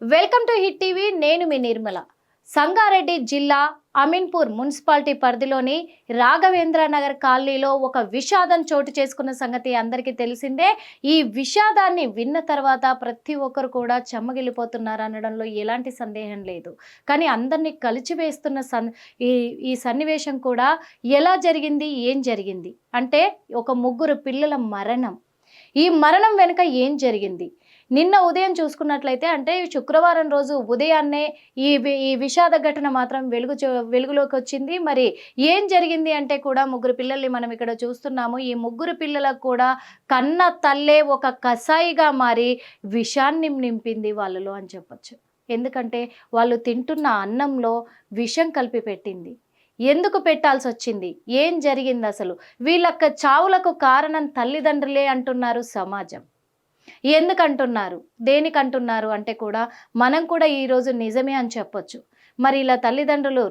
Welcome to hit TV. నేను మీ నిర్మల. సంగారెడ్డి జిల్లా Ameenpur municipality పరిధిలోని రాఘవేంద్ర నగర్ కాలనీలో ఒక విషాదం చోటు చేసుకున్న సంగతి అందరికీ తెలిసిందే. ఈ విషాదాన్ని విన్న తర్వాత ప్రతి ఒక్కరు కూడా చెమ్మగిల్లిపోతున్నారు అనడంలో ఎలాంటి సందేహం లేదు. కానీ అందరినీ కలిచివేస్తున్న ఈ సన్నివేశం కూడా ఎలా జరిగింది, ఏం జరిగింది అంటే ఒక ముగ్గురు పిల్లల మరణం. ఈ మరణం వెనుక ఏం జరిగింది? నిన్న ఉదయం చూసుకున్నట్లయితే అంటే శుక్రవారం రోజు ఉదయాన్నే ఈ విషాద ఘటన మాత్రం వెలుగులోకి వచ్చింది. మరి ఏం జరిగింది అంటే కూడా ముగ్గురు పిల్లల్ని మనం ఇక్కడ చూస్తున్నాము. ఈ ముగ్గురు పిల్లలకు కూడా కన్న తల్లే ఒక కసాయిగా మారి విషాన్ని నింపింది వాళ్ళలో అని చెప్పొచ్చు. ఎందుకంటే వాళ్ళు తింటున్న అన్నంలో విషం కలిపి పెట్టింది. ఎందుకు పెట్టాల్సి వచ్చింది? ఏం జరిగింది అసలు? వీళ్ళ చావులకు కారణం తల్లిదండ్రులే అంటున్నారు సమాజం. ఎందుకంటున్నారు, దేనికంటున్నారు అంటే కూడా మనం కూడా ఈరోజు నిజమే అని చెప్పొచ్చు. మరి ఇలా తల్లిదండ్రులు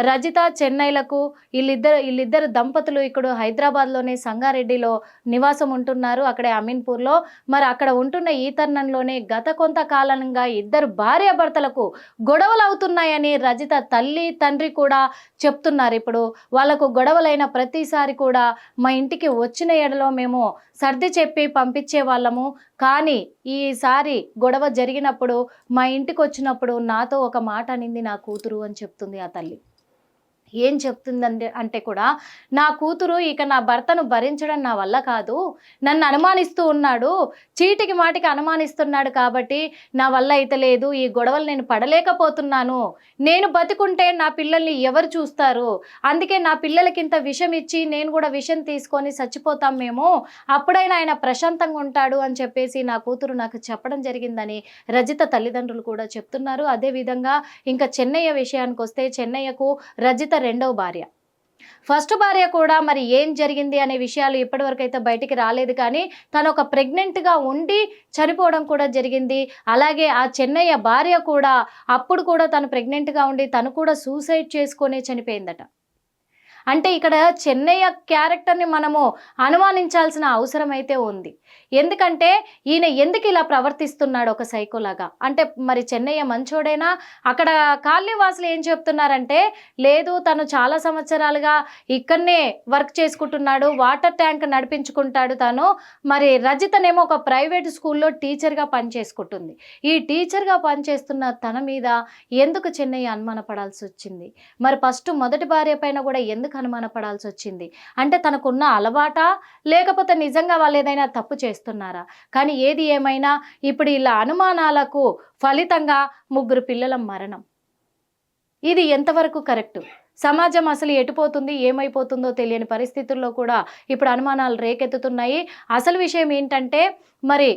రజిత చెన్నైలకు వీళ్ళిద్దరు దంపతులు ఇక్కడ హైదరాబాద్లోనే సంగారెడ్డిలో నివాసం ఉంటున్నారు. అక్కడే అమీన్పూర్లో. మరి అక్కడ ఉంటున్న ఈ తరుణంలోనే గత కొంతకాలంగా ఇద్దరు భార్యాభర్తలకు గొడవలు అవుతున్నాయని రజిత తల్లి తండ్రి కూడా చెప్తున్నారు. ఇప్పుడు వాళ్ళకు గొడవలైన ప్రతిసారి కూడా మా ఇంటికి వచ్చిన ఎడలో మేము సర్ది చెప్పి పంపించే వాళ్ళము, కానీ ఈసారి గొడవ జరిగినప్పుడు మా ఇంటికి వచ్చినప్పుడు నాతో ఒక మాట అనింది నా కూతురు అని చెప్తుంది ఆ తల్లి. ఏం చెప్తుందంటే అంటే కూడా నా కూతురు ఇక నా భర్తను భరించడం నా వల్ల కాదు, నన్ను అనుమానిస్తూ ఉన్నాడు, చీటికి మాటికి అనుమానిస్తున్నాడు, కాబట్టి నా వల్ల అయితే లేదు, ఈ గొడవలు నేను పడలేకపోతున్నాను, నేను బతికుంటే నా పిల్లల్ని ఎవరు చూస్తారు, అందుకే నా పిల్లలకింత విషం ఇచ్చి నేను కూడా విషం తీసుకొని చచ్చిపోతాం మేము, అప్పుడైనా ఆయన ప్రశాంతంగా ఉంటాడు అని చెప్పేసి నా కూతురు నాకు చెప్పడం జరిగిందని రజిత తల్లిదండ్రులు కూడా చెప్తున్నారు. అదేవిధంగా ఇంకా చెన్నయ్య విషయానికి వస్తే చెన్నయ్యకు రజిత రెండవ భార్య. ఫస్ట్ భార్య కూడా మరి ఏం జరిగింది అనే విషయాలు ఇప్పటివరకు అయితే బయటికి రాలేదు, కానీ తను ఒక ప్రెగ్నెంట్గా ఉండి చనిపోవడం కూడా జరిగింది. అలాగే ఆ చెన్నయ్య భార్య కూడా అప్పుడు కూడా తను ప్రెగ్నెంట్గా ఉండి తను కూడా సూసైడ్ చేసుకొని చనిపోయిందట. అంటే ఇక్కడ చెన్నయ్య క్యారెక్టర్ని మనము అనుమానించాల్సిన అవసరం అయితే ఉంది. ఎందుకంటే ఈయన ఎందుకు ఇలా ప్రవర్తిస్తున్నాడు ఒక సైకోలాగా అంటే మరి చెన్నయ్య మంచోడైనా? అక్కడ కాలనీ వాసులు ఏం చెప్తున్నారంటే లేదు, తను చాలా సంవత్సరాలుగా ఇక్కడనే వర్క్ చేసుకుంటున్నాడు, వాటర్ ట్యాంక్ నడిపించుకుంటాడు తను. మరి రజితనేమో ఒక ప్రైవేట్ స్కూల్లో టీచర్గా పనిచేసుకుంటుంది. ఈ టీచర్గా పనిచేస్తున్న తన మీద ఎందుకు చెన్నయ్య అనుమానపడాల్సి వచ్చింది? మరి ఫస్ట్ మొదటి భార్య పైన కూడా ఎందుకు అనుమానపడాల్సి వచ్చింది? అంటే తనకున్న అలవాటా, లేకపోతే నిజంగా వాళ్ళు ఏదైనా తప్పు చేస్తున్నారా? కానీ ఏది ఏమైనా ఇప్పుడు ఇలా అనుమానాలకు ఫలితంగా ముగ్గురు పిల్లల మరణం. ఇది ఎంతవరకు కరెక్ట్? సమాజం అసలు ఎటుపోతుంది, ఏమైపోతుందో తెలియని పరిస్థితుల్లో కూడా ఇప్పుడు అనుమానాలు రేకెత్తుతున్నాయి. అసలు విషయం ఏంటంటే మరి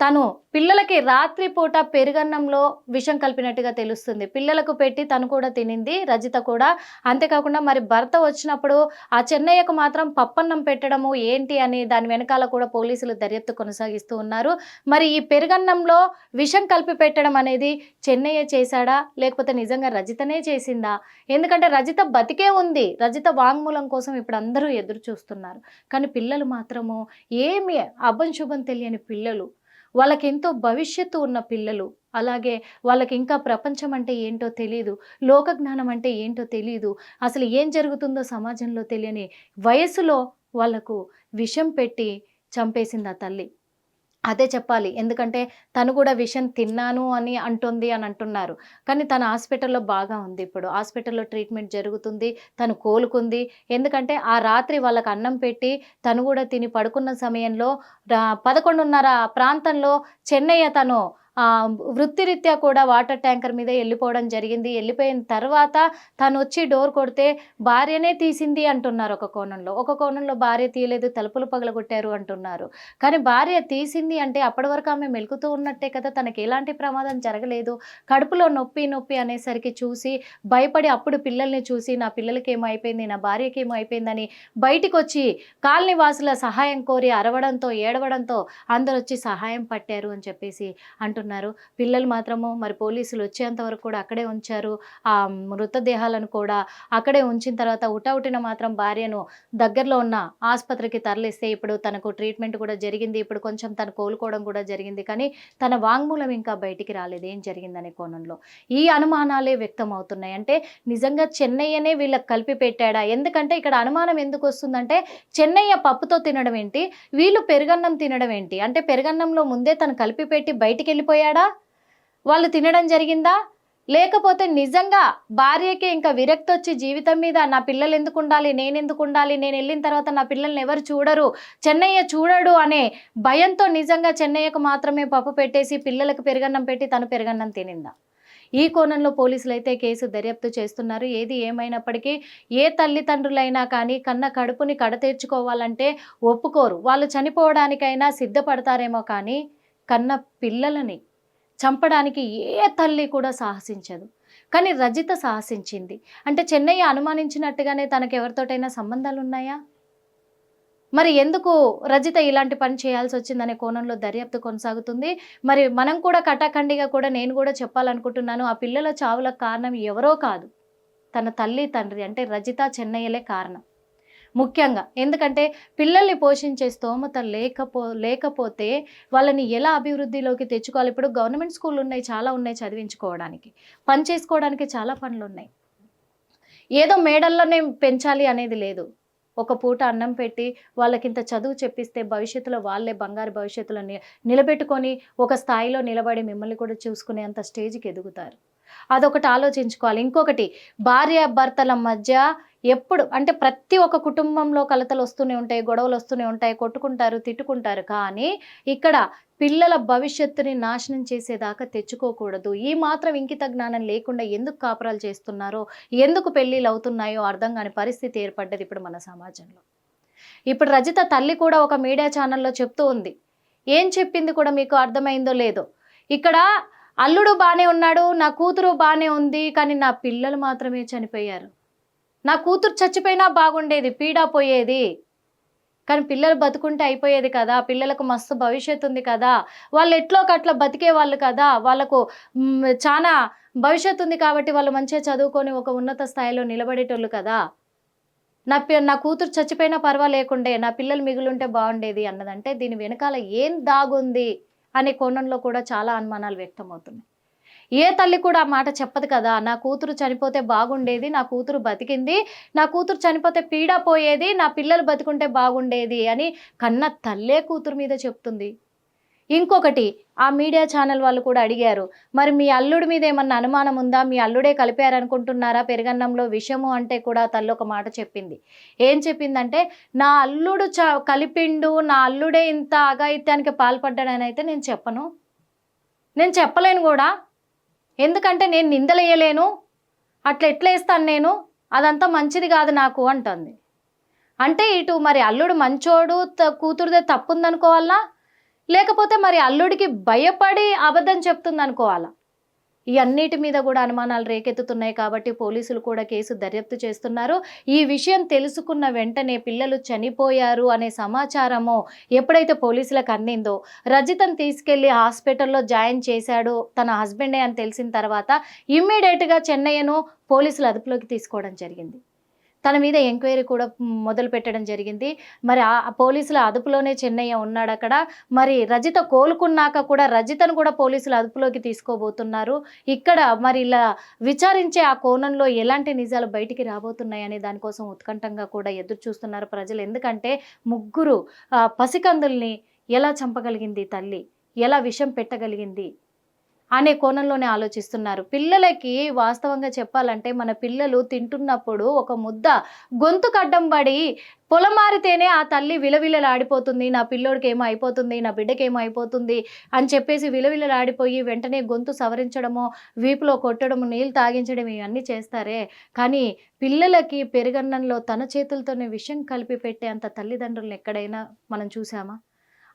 తను పిల్లలకి రాత్రిపూట పెరుగన్నంలో విషం కలిపినట్టుగా తెలుస్తుంది. పిల్లలకు పెట్టి తను కూడా తినింది రజిత కూడా. అంతేకాకుండా మరి భర్త వచ్చినప్పుడు ఆ చెన్నయ్యకు మాత్రం పప్పన్నం పెట్టడము ఏంటి అని దాని వెనకాల కూడా పోలీసులు దర్యాప్తు కొనసాగిస్తూ ఉన్నారు. మరి ఈ పెరుగన్నంలో విషం కలిపి పెట్టడం అనేది చెన్నయ్య చేశాడా, లేకపోతే నిజంగా రజితనే చేసిందా? ఎందుకంటే రజిత బతికే ఉంది. రజిత వాంగ్మూలం కోసం ఇప్పుడు అందరూ ఎదురు చూస్తున్నారు. కానీ పిల్లలు మాత్రము ఏమి అభం శుభం తెలియని పిల్లలు, వాళ్ళకి ఎంతో భవిష్యత్తు ఉన్న పిల్లలు, అలాగే వాళ్ళకి ఇంకా ప్రపంచం అంటే ఏంటో తెలియదు, లోక జ్ఞానం అంటే ఏంటో తెలియదు, అసలు ఏం జరుగుతుందో సమాజంలో తెలియని వయసులో వాళ్ళకు విషం పెట్టి చంపేసింది ఆ తల్లి. అదే చెప్పాలి. ఎందుకంటే తను కూడా విషం తిన్నాను అని అంటుంది అని అంటున్నారు. కానీ తన హాస్పిటల్లో బాగా ఉంది. ఇప్పుడు హాస్పిటల్లో ట్రీట్మెంట్ జరుగుతుంది, తను కోలుకుంది. ఎందుకంటే ఆ రాత్రి వాళ్ళకి అన్నం పెట్టి తను కూడా తిని పడుకున్న సమయంలో 11:30 ప్రాంతంలో చెన్నయ్య తను వృత్తిరీత్యా కూడా వాటర్ ట్యాంకర్ మీద వెళ్ళిపోవడం జరిగింది. వెళ్ళిపోయిన తర్వాత తను వచ్చి డోర్ కొడితే భార్యనే తీసింది అంటున్నారు ఒక కోణంలో. ఒక కోణంలో భార్య తీయలేదు, తలుపులు పగలగొట్టారు అంటున్నారు. కానీ భార్య తీసింది అంటే అప్పటి వరకు ఆమె మెలుకుతూ ఉన్నట్టే కదా, తనకి ఎలాంటి ప్రమాదం జరగలేదు. కడుపులో నొప్పి నొప్పి అనేసరికి చూసి భయపడి అప్పుడు పిల్లల్ని చూసి నా పిల్లలకి ఏమో అయిపోయింది, నా భార్యకి ఏమో అయిపోయిందని బయటికి వచ్చి కాలనీ వాసుల సహాయం కోరి అరవడంతో ఏడవడంతో అందరూ వచ్చి సహాయం పట్టారు అని చెప్పేసి అంటున్నారు. అంటున్నారు. పిల్లలు మాత్రము మరి పోలీసులు వచ్చేంత వరకు కూడా అక్కడే ఉంచారు. ఆ మృతదేహాలను కూడా అక్కడే ఉంచిన తర్వాత హుటాహుటిన మాత్రం భార్యను దగ్గరలో ఉన్న ఆస్పత్రికి తరలిస్తే ఇప్పుడు తనకు ట్రీట్మెంట్ కూడా జరిగింది. ఇప్పుడు కొంచెం తను కోలుకోవడం కూడా జరిగింది. కానీ తన వాంగ్మూలం ఇంకా బయటికి రాలేదు ఏం జరిగిందనే కోణంలో. ఈ అనుమానాలే వ్యక్తం అవుతున్నాయి. అంటే నిజంగా చెన్నయ్యనే వీళ్ళకి కలిపి పెట్టాడా? ఎందుకంటే ఇక్కడ అనుమానం ఎందుకొస్తుందంటే చెన్నయ్య పప్పుతో తినడం ఏంటి? వీళ్ళు పెరుగన్నం తినడం ఏంటి? అంటే పెరుగన్నంలో ముందే తను కలిపి పెట్టి బయటికెళ్ళిపోయాడా? వాళ్ళు తినడం జరిగిందా? లేకపోతే నిజంగా భార్యకి ఇంకా విరక్తొచ్చి జీవితం మీద నా పిల్లలు ఎందుకుండాలి? నేనెందుకుండాలి? నేనెళ్ళిన తర్వాత నా పిల్లల్ని ఎవరు చూడరు, చెన్నయ్య చూడడు అనే భయంతో నిజంగా చెన్నయ్యకు మాత్రమే పప్పు పెట్టేసి పిల్లలకు పెరుగన్నం పెట్టి తను పెరుగన్నం తినిందా? ఈ కోణంలో పోలీసులైతే కేసు దర్యాప్తు చేస్తున్నారు. ఏది ఏమైనప్పటికీ ఏ తల్లిదండ్రులైనా కానీ కన్న కడుపుని కడతీర్చుకోవాలంటే ఒప్పుకోరు. వాళ్ళు చనిపోవడానికైనా సిద్ధపడతారేమో కానీ కన్న పిల్లలని చంపడానికి ఏ తల్లి కూడా సాహసించదు. కానీ రజిత సాహసించింది. అంటే చెన్నయ్య అనుమానించినట్టుగానే తనకెవరితోటైనా సంబంధాలున్నాయా? మరి ఎందుకు రజిత ఇలాంటి పని చేయాల్సొచ్చిందనే కోణంలో దర్యాప్తు కొనసాగుతుంది. మరి మనం కూడా కటాఖండిగా కూడా నేను కూడా చెప్పాలనుకుంటున్నాను. ఆ పిల్లల చావులకు కారణం ఎవరో కాదు. తన తల్లి, తండ్రి అంటే రజిత, చెన్నయ్యలే కారణం. ముఖ్యంగా. ఎందుకంటే పిల్లల్ని పోషించే స్తోమత లేకపోతే వాళ్ళని ఎలా అభివృద్ధిలోకి తెచ్చుకోవాలి? ఇప్పుడు గవర్నమెంట్ స్కూళ్ళున్నాయి, చాలా ఉన్నాయి చదివించుకోవడానికి. పని చేసుకోవడానికి చాలా పనులున్నాయి. ఏదో మేడల్లోనే పెంచాలి అనేది లేదు. ఒక పూట అన్నం పెట్టి వాళ్ళకింత చదువు చెప్పిస్తే భవిష్యత్తులో వాళ్ళే బంగారు భవిష్యత్తులో నిలబెట్టుకొని ఒక స్థాయిలో నిలబడి మిమ్మల్ని కూడా చూసుకునేంత స్టేజ్‌కి ఎదుగుతారు. అదొకటి ఆలోచించుకోవాలి. ఇంకొకటి భార్య భర్తల మధ్య ఎప్పుడు అంటే ప్రతి ఒక్క కుటుంబంలో కలతలు వస్తూనే ఉంటాయి, గొడవలు వస్తూనే ఉంటాయి, కొట్టుకుంటారు, తిట్టుకుంటారు. కానీ ఇక్కడ పిల్లల భవిష్యత్తుని నాశనం చేసేదాకా తెచ్చుకోకూడదు. ఈ మాత్రం ఇంకిత జ్ఞానం లేకుండా ఎందుకు కాపురాలు చేస్తున్నారో, ఎందుకు పెళ్ళిళ్ళు అవుతున్నాయో అర్థం కాని పరిస్థితి ఏర్పడ్డది ఇప్పుడు మన సమాజంలో. ఇప్పుడు రజిత తల్లి కూడా ఒక మీడియా ఛానల్‌లో చెప్తూ ఉంది. ఏం చెప్పింది కూడా మీకు అర్థమైందో లేదో. ఇక్కడ అల్లుడు బానే ఉన్నాడు, నా కూతురు బానే ఉంది, కానీ నా పిల్లలు మాత్రమే చనిపోయారు. నా కూతురు చచ్చిపోయినా బాగుండేది, పీడ పోయేది. కానీ పిల్లలు బతుకుంటే అయిపోయేది కదా! పిల్లలకు మస్తు భవిష్యత్తు ఉంది కదా! వాళ్ళు ఎట్లోకట్లా బతికేవాళ్ళు కదా! వాళ్ళకు చానా భవిష్యత్తు ఉంది కాబట్టి వాళ్ళు మంచిగా చదువుకొని ఒక ఉన్నత స్థాయిలో నిలబడేటోళ్ళు కదా! నా కూతురు చచ్చిపోయినా పర్వాలేకుండే, నా పిల్లలు మిగులుంటే బాగుండేది అన్నదంటే దీని వెనకాల ఏం దాగుంది అనే కోణంలో కూడా చాలా అనుమానాలు వ్యక్తమవుతున్నాయి. ఏ తల్లి కూడా ఆ మాట చెప్పదు కదా! నా కూతురు చనిపోతే బాగుండేది, నా కూతురు బతికింది, నా కూతురు చనిపోతే పీడ పోయేది, నా పిల్లలు బతికుంటే బాగుండేది అని కన్న తల్లే కూతురు మీద చెప్తుంది. ఇంకొకటి ఆ మీడియా ఛానల్ వాళ్ళు కూడా అడిగారు. మరి మీ అల్లుడి మీద ఏమన్నా అనుమానం ఉందా? మీ అల్లుడే కలిపారనుకుంటున్నారా పెరుగన్నంలో విషము అంటే కూడా తల్లి ఒక మాట చెప్పింది. ఏం చెప్పిందంటే, నా అల్లుడు కలిపిండు, నా అల్లుడే ఇంత అఘాయిత్యానికి పాల్పడ్డాడనైతే నేను చెప్పను. నేను చెప్పలేను గూడా. ఎందుకంటే నేను నిందలేయలేను. అట్లా ఎట్లేస్తాను నేను? అదంతా మంచిది కాదు నాకు అంటంది. అంటే ఇటు మరి అల్లుడు మంచోడు, కూతురిదే తప్పుందనుకోవాలా? లేకపోతే మరి అల్లుడికి భయపడి అబద్ధం చెప్తుందనుకోవాలా? ఈ అన్నిటి మీద కూడా అనుమానాలు రేకెత్తుతున్నాయి కాబట్టి పోలీసులు కూడా కేసు దర్యాప్తు చేస్తున్నారు. ఈ విషయం తెలుసుకున్న వెంటనే పిల్లలు చనిపోయారు అనే సమాచారము ఎప్పుడైతే పోలీసులకు అందిందో, రజితను తీసుకెళ్లి హాస్పిటల్‌లో జాయిన్ చేశాడు తన హస్బెండే అని తెలిసిన తర్వాత ఇమ్మీడియేట్‌గా చెన్నయ్యను పోలీసులు అదుపులోకి తీసుకోవడం జరిగింది. తన మీద ఎంక్వైరీ కూడా మొదలుపెట్టడం జరిగింది. మరి ఆ పోలీసుల అదుపులోనే చెన్నయ్య ఉన్నాడక్కడ. మరి రజిత కోలుకున్నాక కూడా రజితను కూడా పోలీసులు అదుపులోకి తీసుకోబోతున్నారు. ఇక్కడ మరి ఇలా విచారించే ఆ కోణంలో ఎలాంటి నిజాలు బయటికి రాబోతున్నాయనే దానికోసం ఉత్కంఠంగా కూడా ఎదురు చూస్తున్నారు ప్రజలు. ఎందుకంటే ముగ్గురు పసికందుల్ని ఎలా చంపగలిగింది తల్లి? ఎలా విషం పెట్టగలిగింది? అనే కోణంలోనే ఆలోచిస్తున్నారు. పిల్లలకి వాస్తవంగా చెప్పాలంటే మన పిల్లలు తింటున్నప్పుడు ఒక ముద్ద గొంతుకు అడ్డం పడి పొలమారితేనే ఆ తల్లి విలవిలలాడిపోతుంది. నా పిల్లోడికేమో అయిపోతుంది, నా బిడ్డకేమో అయిపోతుంది అని చెప్పేసి విలవిలలాడిపోయి వెంటనే గొంతు సవరించడమో, వీపులో కొట్టడము, నీళ్ళు తాగించడం ఇవన్నీ చేస్తారే. కానీ పిల్లలకి పెరుగన్నంలో తన చేతులతోనే విషం కలిపి పెట్టే అంత తల్లిదండ్రులను ఎక్కడైనా మనం చూసామా?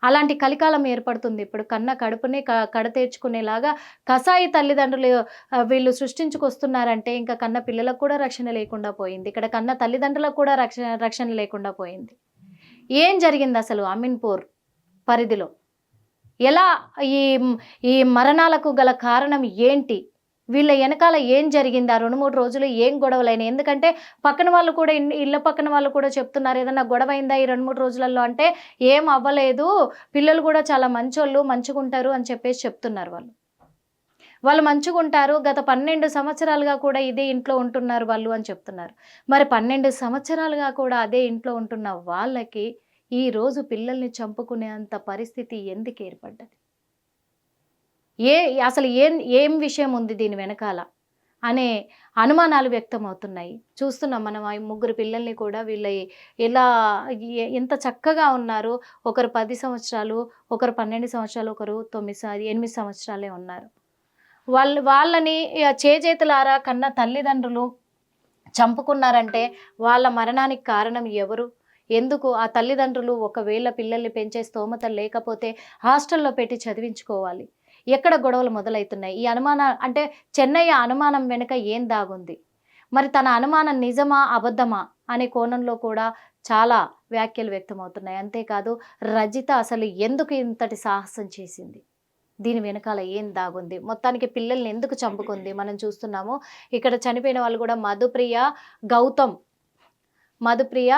అలాంటి కలికాలం ఏర్పడుతుంది. ఇప్పుడు కన్న కడుపునే కడతేర్చుకునేలాగా కసాయి తల్లిదండ్రులు వీళ్ళు సృష్టించుకొస్తున్నారంటే ఇంకా కన్న పిల్లలకు కూడా రక్షణ లేకుండా పోయింది. ఇక్కడ కన్న తల్లిదండ్రులకు కూడా రక్షణ లేకుండా పోయింది. ఏం జరిగిందసలు అమీన్‌పూర్ పరిధిలో? ఎలా ఈ ఈ మరణాలకు గల కారణం ఏంటి, వీళ్ళ వెనకాల ఏం జరిగింది, ఆ 2-3 రోజులు ఏం గొడవలైనాయి? ఎందుకంటే పక్కన వాళ్ళు కూడా ఇళ్ళ పక్కన వాళ్ళు కూడా చెప్తున్నారు, ఏదన్నా గొడవ అయిందా ఈ 2-3 రోజులలో అంటే ఏం అవ్వలేదు, పిల్లలు కూడా చాలా మంచోళ్ళు, మంచిగుంటారు అని చెప్పేసి చెప్తున్నారు. వాళ్ళు మంచిగుంటారు, గత 12 సంవత్సరాలుగా కూడా ఇదే ఇంట్లో ఉంటున్నారు వాళ్ళు అని చెప్తున్నారు. మరి 12 సంవత్సరాలుగా కూడా అదే ఇంట్లో ఉంటున్న వాళ్ళకి ఈరోజు పిల్లల్ని చంపుకునేంత పరిస్థితి ఎందుకు ఏర్పడ్డది? అసలు ఏం విషయం ఉంది దీని వెనకాల అనే అనుమానాలు వ్యక్తమవుతున్నాయి. చూస్తున్నాం మనం ఆ 3 పిల్లల్ని కూడా వీళ్ళ ఎలా ఎంత చక్కగా ఉన్నారు. ఒకరు 10 సంవత్సరాలు, ఒకరు 12 సంవత్సరాలు, ఒకరు 8 సంవత్సరాలే ఉన్నారు. వాళ్ళని చేజేతులారా కన్న తల్లిదండ్రులు చంపుకున్నారంటే వాళ్ళ మరణానికి కారణం ఎవరు? ఎందుకు? ఆ తల్లిదండ్రులు ఒకవేళ పిల్లల్ని పెంచే స్తోమత లేకపోతే హాస్టల్లో పెట్టి చదివించుకోవాలి. ఎక్కడ గొడవలు మొదలవుతున్నాయి? ఈ అంటే చెన్నయ్య అనుమానం వెనుక ఏం దాగుంది? మరి తన అనుమానం నిజమా అబద్ధమా అనే కోణంలో కూడా చాలా వ్యాఖ్యలు వ్యక్తమవుతున్నాయి. అంతేకాదు రజిత అసలు ఎందుకు ఇంతటి సాహసం చేసింది, దీని వెనకాల ఏం దాగుంది, మొత్తానికి పిల్లల్ని ఎందుకు చంపుకుంది మనం చూస్తున్నాము. ఇక్కడ చనిపోయిన వాళ్ళు కూడా మధుప్రియ, గౌతమ్. మధుప్రియ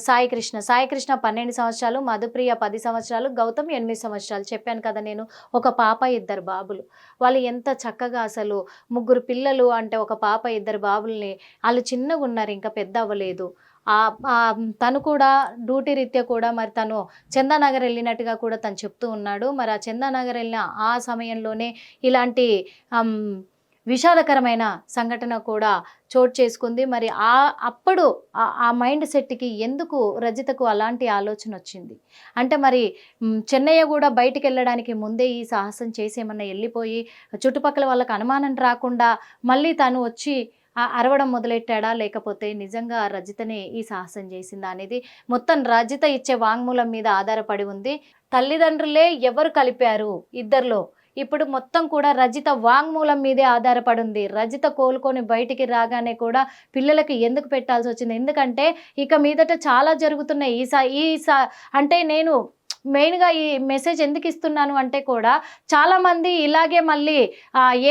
సాయికృష్ణ 12 సంవత్సరాలు, మధుప్రియ 10 సంవత్సరాలు, గౌతమ్ 8 సంవత్సరాలు. చెప్పాను కదా నేను, ఒక పాప 2 బాబులు. వాళ్ళు ఎంత చక్కగా అసలు 3 పిల్లలు అంటే ఒక పాప 2 బాబుల్ని, వాళ్ళు చిన్నగా ఉన్నారు, ఇంకా పెద్ద అవ్వలేదు. తను కూడా డ్యూటీ రీత్యా కూడా మరి తను చందానగర్ వెళ్ళినట్టుగా కూడా తను చెప్తూ ఉన్నాడు. మరి ఆ చందానగర్ వెళ్ళిన ఆ సమయంలోనే ఇలాంటి విషాదకరమైన సంఘటన కూడా చోటు చేసుకుంది. మరి అప్పుడు ఆ మైండ్ సెట్కి ఎందుకు రజితకు అలాంటి ఆలోచన వచ్చింది అంటే, మరి చెన్నయ్య కూడా బయటికి వెళ్ళడానికి ముందే ఈ సాహసం చేసేమన్నా వెళ్ళిపోయి చుట్టుపక్కల వాళ్ళకి అనుమానం రాకుండా మళ్ళీ తను వచ్చి అరవడం మొదలెట్టాడా, లేకపోతే నిజంగా రజితనే ఈ సాహసం చేసిందా అనేది మొత్తం రజిత ఇచ్చే వాంగ్మూలం మీద ఆధారపడి ఉంది. తల్లిదండ్రులే ఎవరు కలిపారు ఇద్దరిలో, ఇప్పుడు మొత్తం కూడా రజిత వాంగ్మూలం మీదే ఆధారపడి ఉంది. రజిత కోలుకొని బయటికి రాగానే కూడా పిల్లలకి ఎందుకు పెట్టాల్సి వచ్చింది? ఎందుకంటే ఇక మీదట చాలా జరుగుతున్నాయి. అంటే నేను మెయిన్గా ఈ మెసేజ్ ఎందుకు ఇస్తున్నాను అంటే కూడా చాలామంది ఇలాగే మళ్ళీ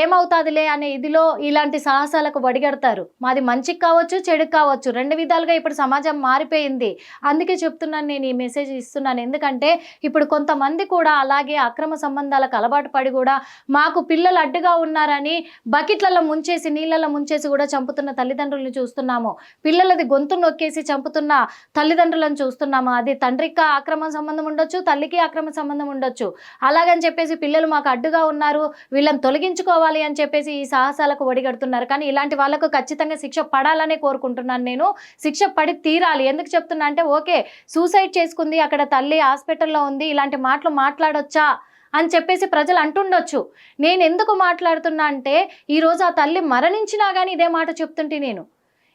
ఏమవుతుందిలే అనే ఇదిలో ఇలాంటి సాహసాలకు వడిగడతారు. మాది మంచికి కావచ్చు, చెడుకు కావచ్చు, 2 విధాలుగా ఇప్పుడు సమాజం మారిపోయింది. అందుకే చెప్తున్నాను, నేను ఈ మెసేజ్ ఇస్తున్నాను. ఎందుకంటే ఇప్పుడు కొంతమంది కూడా అలాగే అక్రమ సంబంధాలకు అలవాటు పడి కూడా మాకు పిల్లలు అడ్డుగా ఉన్నారని బకెట్లలో ముంచేసి, నీళ్ళలో ముంచేసి కూడా చంపుతున్న తల్లిదండ్రులను చూస్తున్నాము. పిల్లలది గొంతు నొక్కేసి చంపుతున్న తల్లిదండ్రులను చూస్తున్నాము. అది తండ్రికి అక్రమ సంబంధం ఉండొచ్చు, తల్లికి అక్రమ సంబంధం ఉండొచ్చు. అలాగని చెప్పేసి పిల్లలు మాకు అడ్డుగా ఉన్నారు, వీళ్ళని తొలగించుకోవాలి అని చెప్పేసి ఈ సాహసాలకు ఒడిగడుతున్నారు. కానీ ఇలాంటి వాళ్ళకు ఖచ్చితంగా శిక్ష పడాలనే కోరుకుంటున్నాను. నేను శిక్ష పడి తీరాలి. ఎందుకు చెప్తున్నా అంటే, ఓకే సూసైడ్ చేసుకుంది, అక్కడ తల్లి హాస్పిటల్లో ఉంది, ఇలాంటి మాటలు మాట్లాడొచ్చా అని చెప్పేసి ప్రజలు అంటుండొచ్చు. నేను ఎందుకు మాట్లాడుతున్నా అంటే, ఈరోజు ఆ తల్లి మరణించినా కానీ ఇదే మాట చెప్తుంటే నేను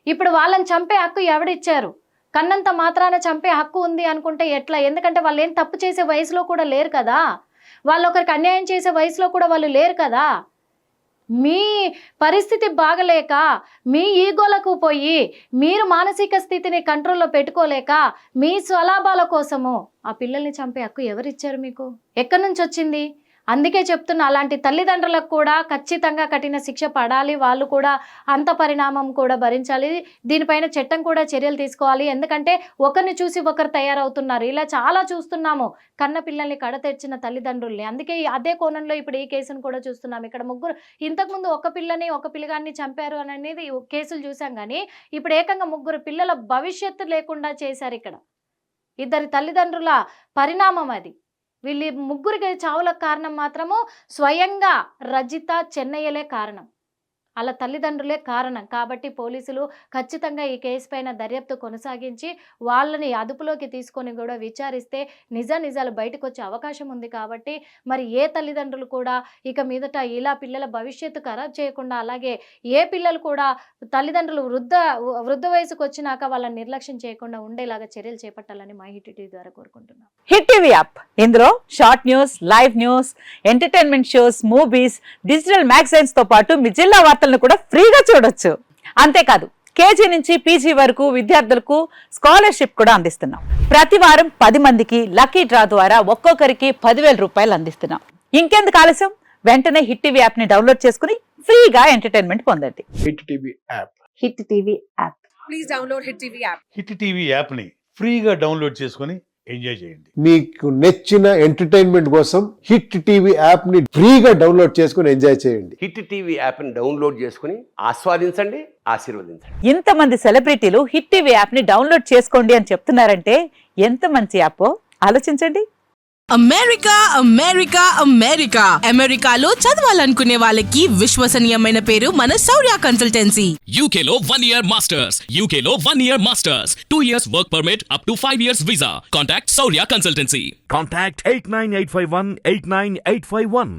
ఇప్పుడు వాళ్ళని చంపే హక్కు ఎవడిచ్చారు? కన్నంత మాత్రాన చంపే హక్కు ఉంది అనుకుంటే ఎట్లా? ఎందుకంటే వాళ్ళు ఏం తప్పు చేసే వయసులో కూడా లేరు కదా, వాళ్ళు ఒకరికి అన్యాయం చేసే వయసులో కూడా వాళ్ళు లేరు కదా. మీ పరిస్థితి బాగలేక, మీ ఈగోలకు పోయి, మీరు మానసిక స్థితిని కంట్రోల్లో పెట్టుకోలేక, మీ స్వలాభాల కోసము ఆ పిల్లల్ని చంపే హక్కు ఎవరిచ్చారు మీకు? ఎక్కడి నుంచి వచ్చింది? అందుకే చెప్తున్నా, అలాంటి తల్లిదండ్రులకు కూడా ఖచ్చితంగా కఠిన శిక్ష పడాలి. వాళ్ళు కూడా అంత పరిణామం కూడా భరించాలి. దీనిపైన చట్టం కూడా చర్యలు తీసుకోవాలి. ఎందుకంటే ఒకరిని చూసి ఒకరు తయారవుతున్నారు. ఇలా చాలా చూస్తున్నాము, కన్న పిల్లల్ని కడతెచ్చిన తల్లిదండ్రుల్ని. అందుకే అదే కోణంలో ఇప్పుడు ఈ కేసును కూడా చూస్తున్నాం. ఇక్కడ 3 ఇంతకుముందు ఒక పిల్లని, ఒక పిల్లగాన్ని చంపారు అనేది కేసులు చూసాం. కానీ ఇప్పుడు ఏకంగా 3 పిల్లల భవిష్యత్తు లేకుండా చేశారు. ఇక్కడ 2 తల్లిదండ్రుల పరిణామం అది. వీళ్ళు 3 చావులకు కారణం మాత్రము స్వయంగా రజిత, చెన్నయ్యలే కారణం, అలా తల్లిదండ్రులే కారణం. కాబట్టి పోలీసులు ఖచ్చితంగా ఈ కేసు పైన దర్యాప్తు కొనసాగించి వాళ్ళని అదుపులోకి తీసుకొని కూడా విచారిస్తే నిజాలు బయటకు వచ్చే అవకాశం ఉంది. కాబట్టి మరి ఏ తల్లిదండ్రులు కూడా ఇక మీదట ఇలా పిల్లల భవిష్యత్తు ఖరాబ్ చేయకుండా, అలాగే ఏ పిల్లలు కూడా తల్లిదండ్రులు వృద్ధ వయసుకు వచ్చినాక వాళ్ళని నిర్లక్ష్యం చేయకుండా ఉండేలాగా చర్యలు చేపట్టాలని మా హిట్ టీవీ ద్వారా కోరుకుంటున్నాం. హిట్ టీవీ యాప్, ఇందులో short news, live news, entertainment shows, movies, digital magazines తో పాటు మీ జిల్లా వార్తలను కూడా ఫ్రీగా చూడొచ్చు. అంతేకాదు కేజీ నుంచి పీజీ వరకు విద్యార్థులకు స్కాలర్షిప్ కూడా అందిస్తున్నాం. ప్రతి వారం 10 మందికి లక్కీ డ్రా ద్వారా ఒక్కొక్కరికి 10,000 రూపాయలు అందిస్తున్నాం. ఇంకెందుకు ఆలస్యం, వెంటనే హిట్ టీవీ యాప్ ని డౌన్లోడ్ చేసుకుని ఫ్రీగా ఎంటర్టైన్మెంట్ పొందండి. Hit TV app. Hit TV app. Please download Hit TV app. Hit TV యాప్ని ఫ్రీగా డౌన్లోడ్ చేసుకొని ఎంజాయ్ చేయండి. మీకు నచ్చిన ఎంటర్టైన్మెంట్ కోసం హిట్ టీవీ యాప్ ని ఫ్రీగా డౌన్లోడ్ చేసుకుని ఎంజాయ్ చేయండి. హిట్ టీవీ యాప్ని డౌన్లోడ్ చేసుకుని ఆస్వాదించండి, ఆశీర్వదించండి. ఇంతమంది సెలబ్రిటీలు హిట్ టీవీ యాప్ ని డౌన్లోడ్ చేసుకోండి అని చెప్తున్నారంటే ఎంత మంచి యాప్ ఆలోచించండి. అమెరికా అమెరికా అమెరికా అమెరికాలో చదవాలనుకునే వాళ్ళకి విశ్వసనీయమైన పేరు మన శౌర్య consultancy. UK Law 1 Year Masters. UK Law 1 Year Masters. 2 years work permit up to 5 years visa. Contact Saurya Consultancy. Contact 89851 89851.